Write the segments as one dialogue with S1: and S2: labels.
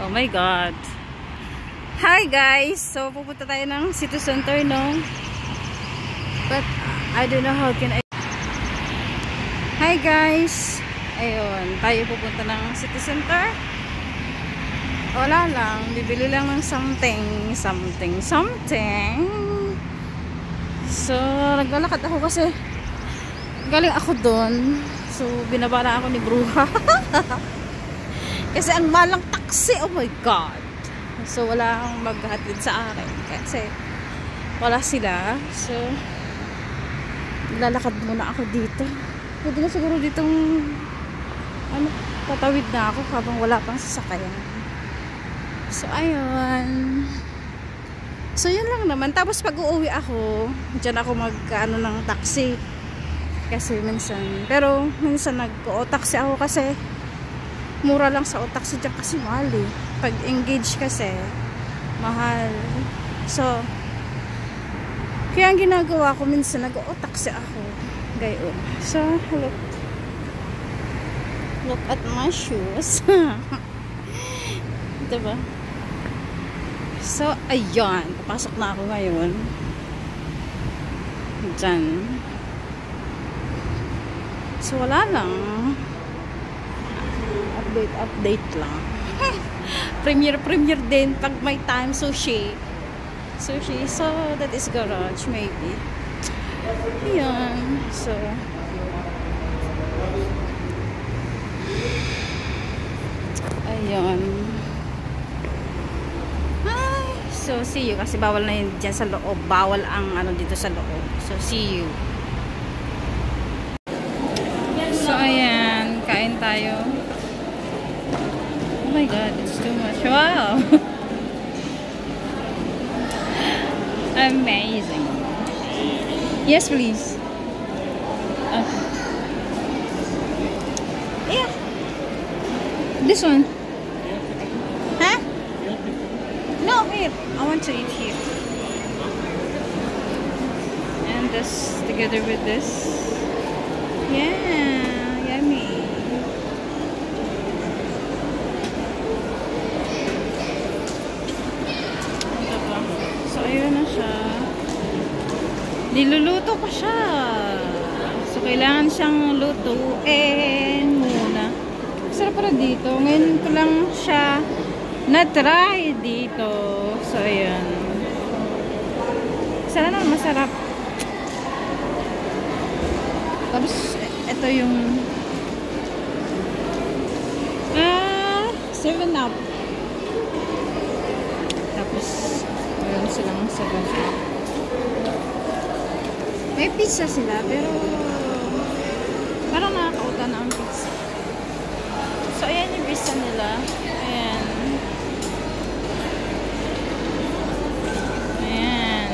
S1: Oh my God. Hi guys! So, pupunta tayo ng city center, no? But, I don't know how can I... Hi guys! Ayun, tayo pupunta ng city center. Wala lang. Bibili lang ng something. So, naglalakad ako kasi galing ako doon. So, binabala ako ni Bruha. Kasi ang malang taxi. Oh my God. So, wala akong maghatid sa akin. Kasi, wala sila. So, lalakad muna ako dito. Pwede na siguro ditong tatawid na ako habang wala pang sasakyan. So, ayun. So, yun lang naman. Tapos, pag uuwi ako, dyan ako ng taxi. Kasi minsan, pero minsan nag-o-taxi ako kasi mura lang sa o-taxi dyan kasi mahal eh. Pag engage kasi, mahal. So, kaya ang ginagawa ko minsan, nag-o-taxi ako. Gayon. So, look at my shoes. Diba? So, ayun. Papasok na ako ngayon. Diyan. So, wala lang. Update lang. Premiere din pag may time. Sushi. So, that is garage, maybe. Ayan. So, ayun. So, see you. Kasi bawal na yun dyan sa loob. Bawal ang dito sa loob. So, see you. So, ayan. Kain tayo. Oh my God. It's too much. Wow! Amazing. Yes, please. Okay. Yeah. This one. Huh? No, here. I want to eat here. And this together with this. Yeah, yummy. So, ayun na siya. Niluluto pa siya. So, kailangan siyang lutuin muna. Sarap para dito. Ngayon ko lang siya na-try dito. So, ayan. Sana naman masarap. Tapos, ito yung 7-Up. Tapos, meron silang 7-Up. May pizza sila, pero parang nakakauta na ang pizza. So, ayan yung pizza nila. Ayan. Ayan.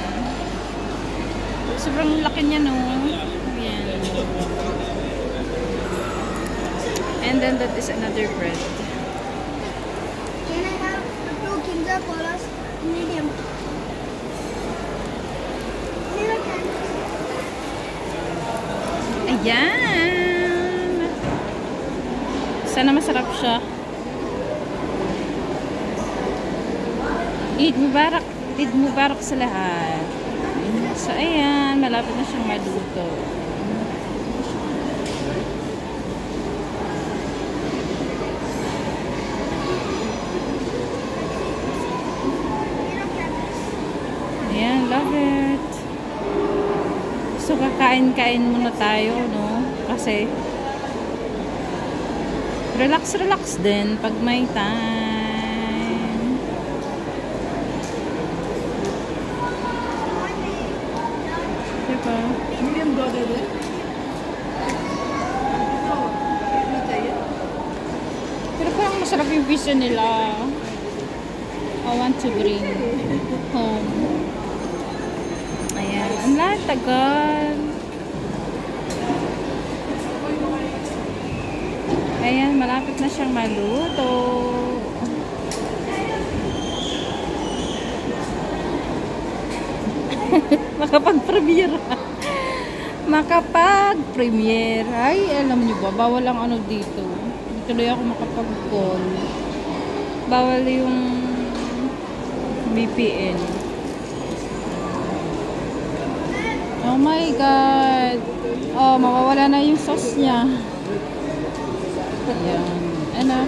S1: Sobrang laki niya, no? Ayan. And then that is another bread.
S2: Can I have 2 Kinder Colas medium?
S1: Ayan. Sana masarap siya. Eid Mubarak. Eid Mubarak sa lahat. So, ayan. Malapit na siyang maluto. Ayan. Love it. So, kakain-kain muna tayo, no? Kasi, relax din pag may time. Diba? Pero parang masarap yung pizza nila. I want to bring home. Ayan. Ang lahat tagal. Ayan, malapit na siyang maluto. Makapag-premiere. Makapag-premiere. Ay, alam niyo ba, bawal ang dito. Tuloy ako makapag-call. bawal yung VPN. Oh my God. Oh, mawawala na yung sauce niya. Yan. Ano?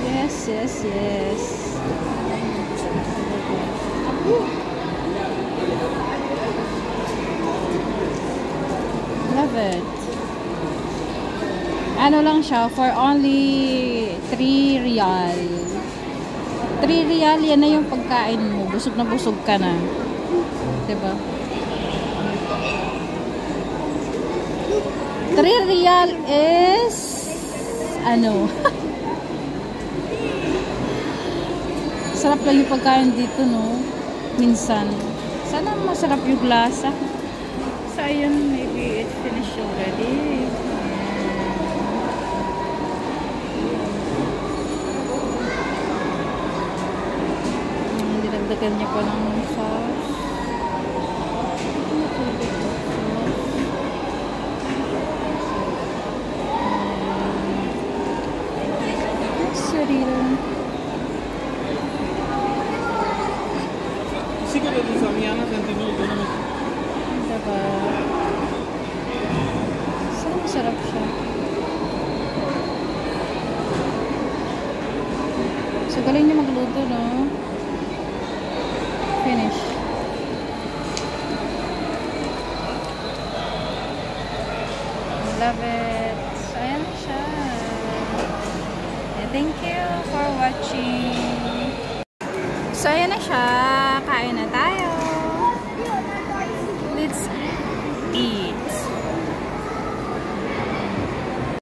S1: Yes, yes, yes. Love it. Ano lang siya, for only 3 real. 3 real, yan na yung pagkain mo. Busog na busog ka na. Diba? 3 real is ano? Sarap lang yung pagkain dito, no? Minsan. Sana masarap yung lasa. So, ayun, maybe it's finished already. Dinagdagan niya pa ng sauce. Sorry lang.
S3: Siguro din sa Miana, Sentinel, ito naman.
S1: Diba? Sarap siya. So, galing niya magluto, no? Finish. Love it. So, ayan siya. Thank you for watching. So, ayan na siya. Kain na